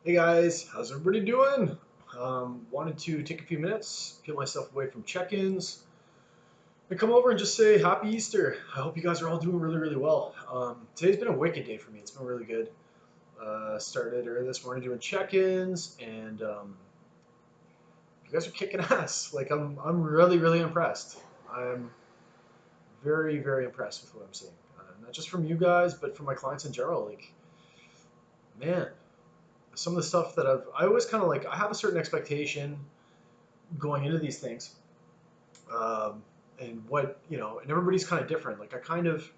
Hey guys, how's everybody doing? Wanted to take a few minutes, get myself away from check-ins, and come over and just say Happy Easter. I hope you guys are all doing really, really well. Today's been a wicked day for me. It's been really good. Started early this morning doing check-ins, and you guys are kicking ass. Like I'm really, really impressed. I'm very, very impressed with what I'm seeing. Not just from you guys, but from my clients in general. Like, man, some of the stuff that I always kind of like, I have a certain expectation going into these things, um, and and everybody's kind of different. Like I kind of,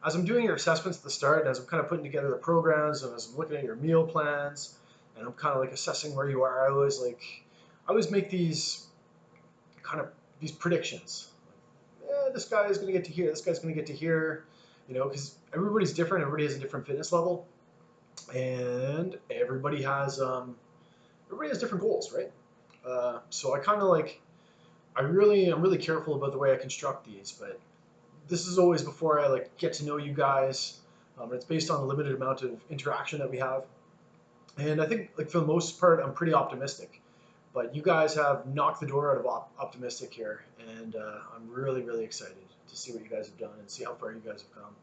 as I'm doing your assessments at the start, and as I'm kind of putting together the programs, and as I'm looking at your meal plans, and I'm kind of like assessing where you are, I always make these kind of these predictions. Like, this guy is going to get to here, this guy's going to get to here, because everybody's different. Everybody has a different fitness level, and everybody has different goals, right? So I kind of like I'm really careful about the way I construct these, but this is always before I like get to know you guys. It's based on the limited amount of interaction that we have, and I think like for the most part, I'm pretty optimistic. But you guys have knocked the door out of optimistic here, and I'm really really excited to see what you guys have done and see how far you guys have come.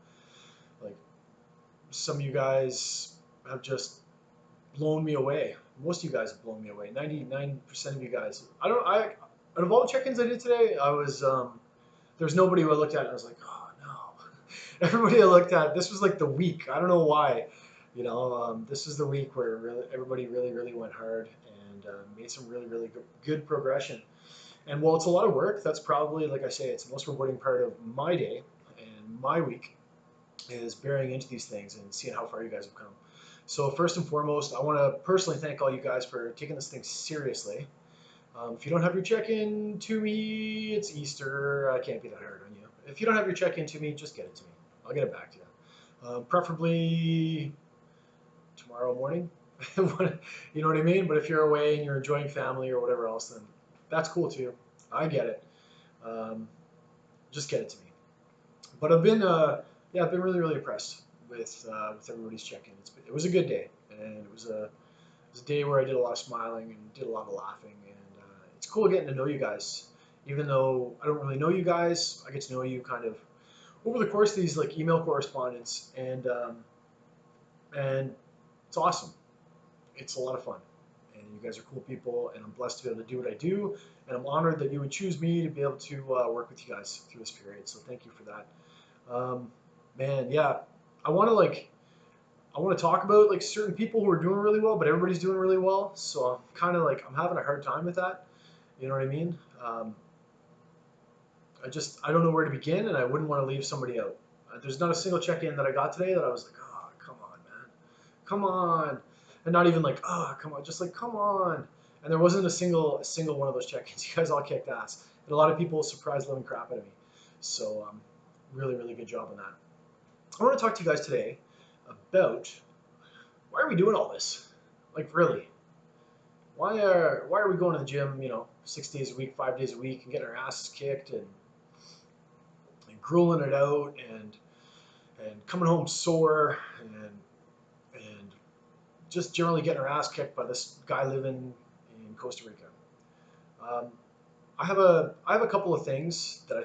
Like some of you guys have just blown me away. Most of you guys have blown me away. 99% of you guys. Out of all the check-ins I did today, there's nobody who I looked at and I was like, oh no. Everybody I looked at, this was like the week. I don't know why. This is the week where everybody really, really went hard and made some really, really good progression. And while it's a lot of work, that's probably, like I say, it's the most rewarding part of my day and my week is bearing into these things and seeing how far you guys have come. So first and foremost, I want to personally thank all you guys for taking this thing seriously. If you don't have your check-in to me, it's Easter. I can't be that hard on you. If you don't have your check-in to me, just get it to me. I'll get it back to you. Preferably tomorrow morning. You know what I mean? But if you're away and you're enjoying family or whatever else, then that's cool too. I get it. Um, just get it to me. But I've been really, really impressed with everybody's check-in. It was a good day, and it was a day where I did a lot of smiling and did a lot of laughing, and it's cool getting to know you guys. Even though I don't really know you guys, I get to know you kind of over the course of these like email correspondence, and it's awesome. It's a lot of fun, and you guys are cool people, and I'm blessed to be able to do what I do, and I'm honored that you would choose me to be able to work with you guys through this period. So thank you for that. Um, Man, yeah, I want to like I want to talk about like certain people who are doing really well, but everybody's doing really well. So I'm kind of like I'm having a hard time with that. You know what I mean? I don't know where to begin, and I wouldn't want to leave somebody out. There's not a single check-in that I got today that I was like, oh, come on, man, come on, and not even like, oh, come on, just like, come on. And there wasn't a single one of those check-ins. You guys all kicked ass, and a lot of people surprised living crap out of me. So really, really good job on that. I want to talk to you guys today about why are we doing all this? Like really, why are we going to the gym? 6 days a week, 5 days a week, and getting our asses kicked and grueling it out and coming home sore and just generally getting our ass kicked by this guy living in Costa Rica. Um, I have a couple of things that I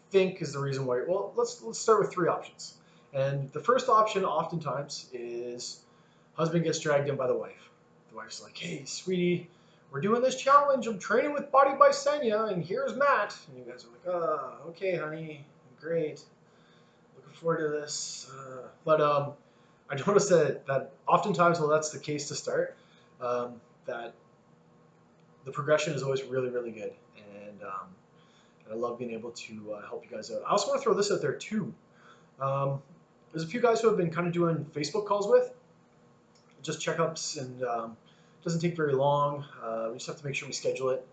think is the reason why. Well, let's start with three options. And the first option oftentimes is husband gets dragged in by the wife. The wife's like, "Hey, sweetie, we're doing this challenge. I'm training with Body by Senya, and here's Matt." And you guys are like, "Oh, okay, honey, great. Looking forward to this." But I noticed that oftentimes, well, that's the case to start. That the progression is always really, really good, and I love being able to help you guys out. I also want to throw this out there too. Um, there's a few guys who I've been kind of doing Facebook calls with, just checkups, and it doesn't take very long. We just have to make sure we schedule it.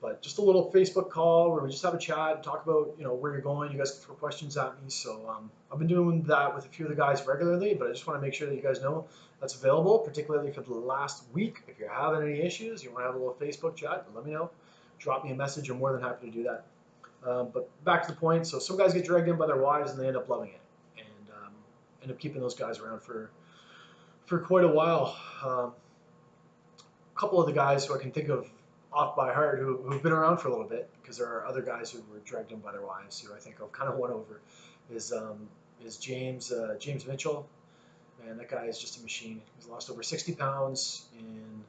But just a little Facebook call where we just have a chat and talk about where you're going. You guys can throw questions at me. So I've been doing that with a few of the guys regularly, but I just want to make sure that you guys know that's available, particularly for the last week. If you're having any issues, you want to have a little Facebook chat, let me know. Drop me a message. I'm more than happy to do that. But back to the point. So some guys get dragged in by their wives and they end up loving it, and end up keeping those guys around for quite a while. couple of the guys who I can think of off by heart who've been around for a little bit, because there are other guys who were dragged in by their wives who I think I've kind of won over, is James Mitchell. Man, that guy is just a machine. He's lost over 60 pounds in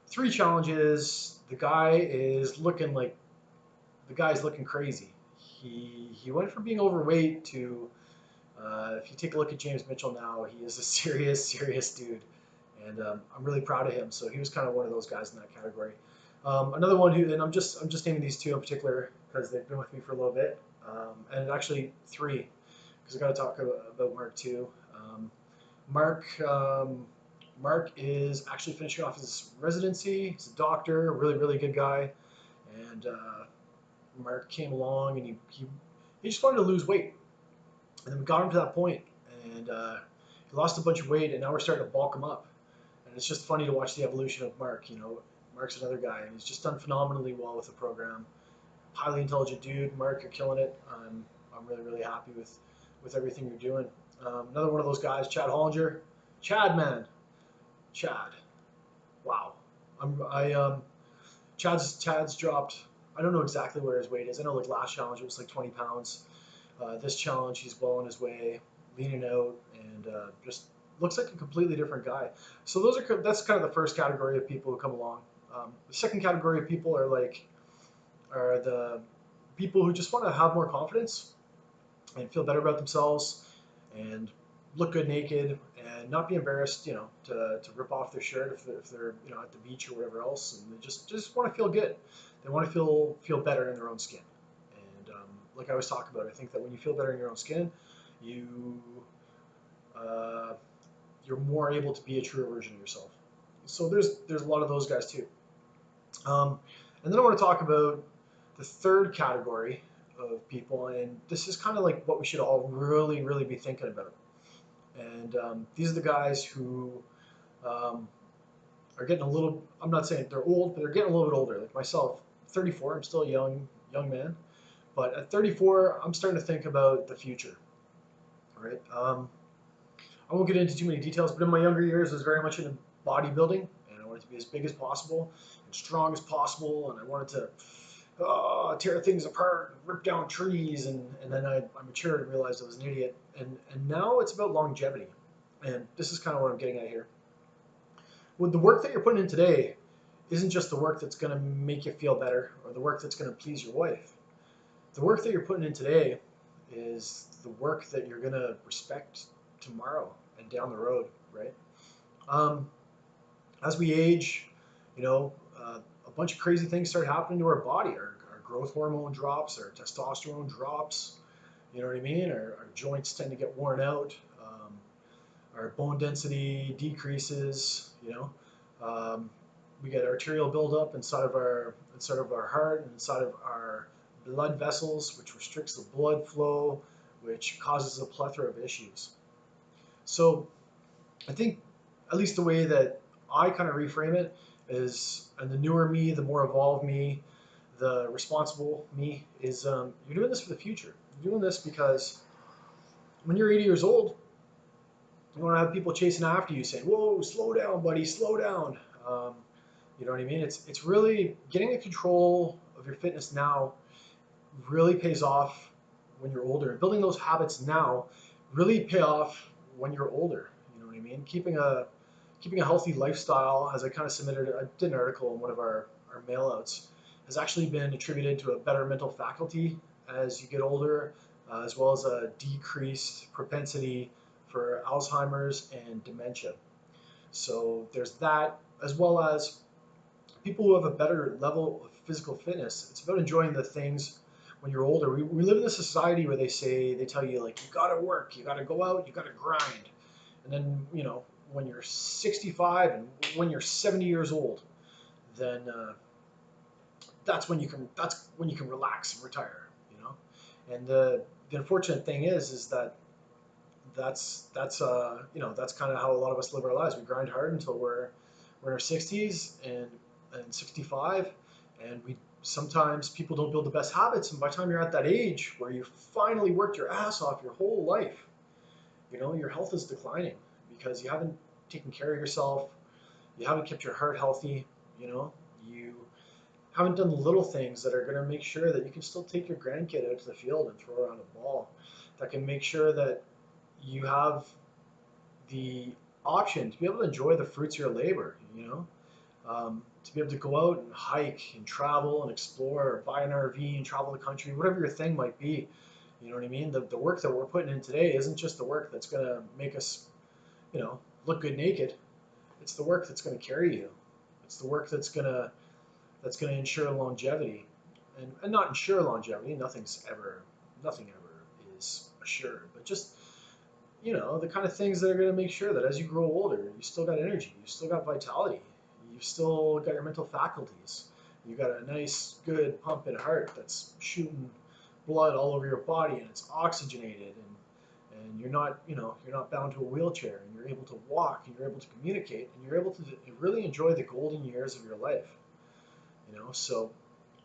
3 challenges. The guy's looking crazy. He went from being overweight to, if you take a look at James Mitchell now, he is a serious dude, and I'm really proud of him. So he was kind of one of those guys in that category. Another one who, and I'm just naming these 2 in particular because they've been with me for a little bit, and actually 3, because I got to talk about Mark too. Mark Mark is actually finishing off his residency. He's a doctor, a really good guy, and Mark came along and he just wanted to lose weight, and then we got him to that point, and he lost a bunch of weight, and now we're starting to bulk him up, and it's just funny to watch the evolution of Mark. Mark's another guy, and he's just done phenomenally well with the program. Highly intelligent dude. Mark, you're killing it. I'm really happy with everything you're doing. Another one of those guys, Chad Hollinger. Chad, man, Chad. Wow. Chad's dropped. I don't know exactly where his weight is. I know like last challenge it was like 20 pounds. This challenge he's well on his way, leaning out, and just looks like a completely different guy. So that's kind of the first category of people who come along. The second category of people are the people who just want to have more confidence and feel better about themselves and look good naked and not be embarrassed, to rip off their shirt if they're at the beach or whatever else, and they just want to feel good. They want to feel better in their own skin. And like I was talking about, I think that when you feel better in your own skin, you're more able to be a truer version of yourself. So there's a lot of those guys too. And then I want to talk about the third category of people, and this is kind of like what we should all really be thinking about. And these are the guys who are getting a little, I'm not saying they're old, but they're getting a little bit older. Like myself, 34, I'm still a young man. But at 34, I'm starting to think about the future, right? I won't get into too many details, but in my younger years, I was very much into bodybuilding, and I wanted to be as big as possible and strong as possible, and I wanted to tear things apart, and rip down trees, and then I matured and realized I was an idiot. And now it's about longevity, and this is kind of what I'm getting at here. With the work that you're putting in today isn't just the work that's going to make you feel better or the work that's going to please your wife. The work that you're putting in today is the work that you're going to respect tomorrow and down the road, right? As we age, a bunch of crazy things start happening to our body. Our growth hormone drops, our testosterone drops, you know what I mean? Our joints tend to get worn out. Our bone density decreases, we get arterial buildup inside of our heart and inside of our blood vessels, which restricts the blood flow, which causes a plethora of issues. So I think, at least the way that I kind of reframe it is, and the newer me, the more evolved me, the responsible me, is you're doing this for the future. You're doing this because when you're 80 years old, you want to have people chasing after you saying, "Whoa, slow down, buddy, slow down." You know what I mean? It's really getting in control of your fitness now really pays off when you're older. And building those habits now really pay off when you're older. You know what I mean? Keeping a healthy lifestyle, as I kind of I did an article in one of our mailouts, has actually been attributed to a better mental faculty as you get older, as well as a decreased propensity for Alzheimer's and dementia. So there's that, as well as people who have a better level of physical fitness. It's about enjoying the things when you're older. We live in a society where they tell you, like, you gotta work, you gotta go out, you gotta grind. And then, when you're 65 and when you're 70 years old, then that's when you can relax and retire, And the unfortunate thing is that that's kind of how a lot of us live our lives. We grind hard until we're in our 60s and 65, and sometimes people don't build the best habits, and by the time you're at that age where you finally worked your ass off your whole life, your health is declining because you haven't taken care of yourself, You haven't kept your heart healthy. You know, you haven't done the little things that are going to make sure that you can still take your grandkid out to the field and throw around a ball. That can make sure that you have the option to be able to enjoy the fruits of your labor. You know, to be able to go out and hike and travel and explore, or buy an RV and travel the country, whatever your thing might be. You know what I mean? The work that we're putting in today isn't just the work that's going to make us, look good naked. It's the work that's going to carry you. It's the work that's going to ensure longevity, and not ensure longevity. Nothing ever is assured, but just the kind of things that are going to make sure that as you grow older, you still got energy, you still got vitality, you've still got your mental faculties, you got a nice, good pumping heart that's shooting blood all over your body and it's oxygenated, and you're not bound to a wheelchair, and you're able to walk, and you're able to communicate, and you're able to really enjoy the golden years of your life. So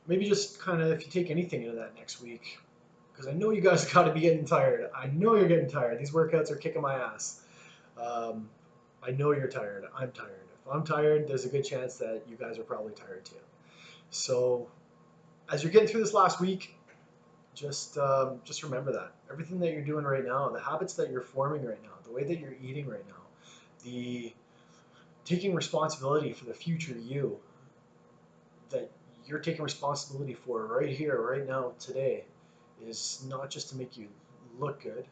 maybe just kind of, if you take anything into that next week, because I know you guys got to be getting tired. I know you're getting tired. These workouts are kicking my ass. Um, I know you're tired. I'm tired. If I'm tired, there's a good chance that you guys are probably tired too. So as you're getting through this last week, just remember that everything that you're doing right now, the habits that you're forming right now, the way that you're eating right now, the taking responsibility for the future you, that you're taking responsibility for right here, right now, today, is not just to make you look good.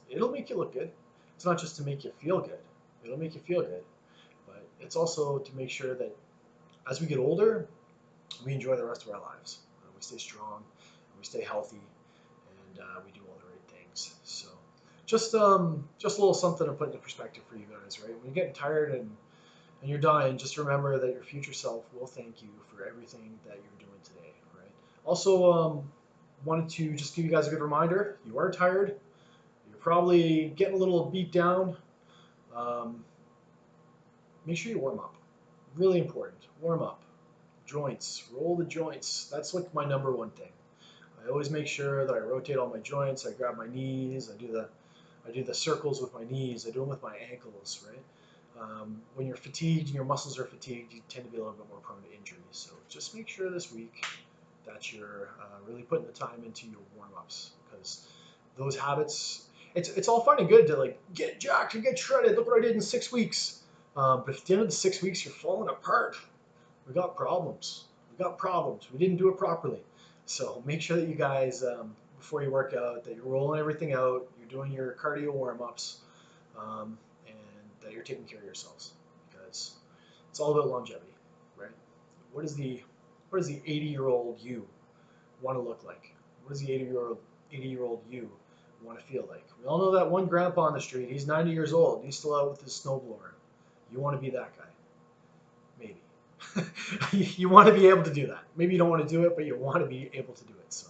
It'll make you look good. It's not just to make you feel good. It'll make you feel good, but it's also to make sure that as we get older, we enjoy the rest of our lives. We stay strong, and we stay healthy, and we do all the right things. So, just a little something to put into perspective for you guys, right? When you're getting tired and you're dying, just remember that your future self will thank you for everything that you're doing today, right? Also, wanted to just give you guys a good reminder. You are tired. You're probably getting a little beat down. Um, Make sure you warm up. Really important. Warm up. Joints. Roll the joints. That's like my number one thing. I always make sure that I rotate all my joints. I grab my knees. I do the circles with my knees. I do them with my ankles, right? When you're fatigued and your muscles are fatigued, you tend to be a little bit more prone to injury. So just make sure this week that you're really putting the time into your warm-ups, because those habits, it's all fine and good to like get jacked and get shredded. Look what I did in 6 weeks. But at the end of the 6 weeks, you're falling apart. We got problems. We got problems. We didn't do it properly. So make sure that you guys, before you work out, that you're rolling everything out, you're doing your cardio warm-ups, and that you're taking care of yourselves, because it's all about longevity, right? What is the 80-year-old you want to look like? What does the 80-year-old you want to feel like? We all know that one grandpa on the street. He's 90 years old. He's still out with his snowblower. You want to be that guy, maybe. You want to be able to do that. Maybe you don't want to do it, but you want to be able to do it. So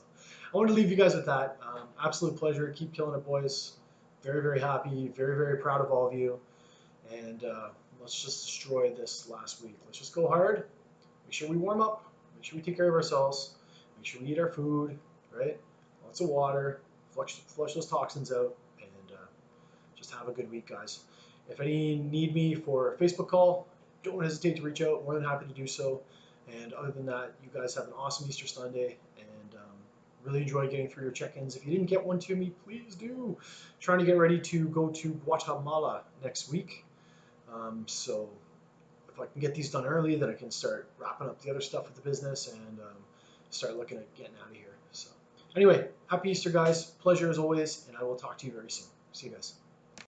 I want to leave you guys with that. Absolute pleasure. Keep killing it, boys. Very, very happy. Very, very proud of all of you. And let's just destroy this last week. Let's just go hard. Make sure we warm up. Make sure we take care of ourselves. Make sure we eat our food, right? Lots of water. Flush those toxins out. And just have a good week, guys. If any need me for a Facebook call, don't hesitate to reach out. More than happy to do so. And other than that, you guys have an awesome Easter Sunday, and really enjoy getting through your check-ins. If you didn't get one to me, please do. Trying to get ready to go to Guatemala next week. So if I can get these done early, then I can start wrapping up the other stuff with the business and start looking at getting out of here. So anyway, happy Easter, guys. Pleasure as always, and I will talk to you very soon. See you guys.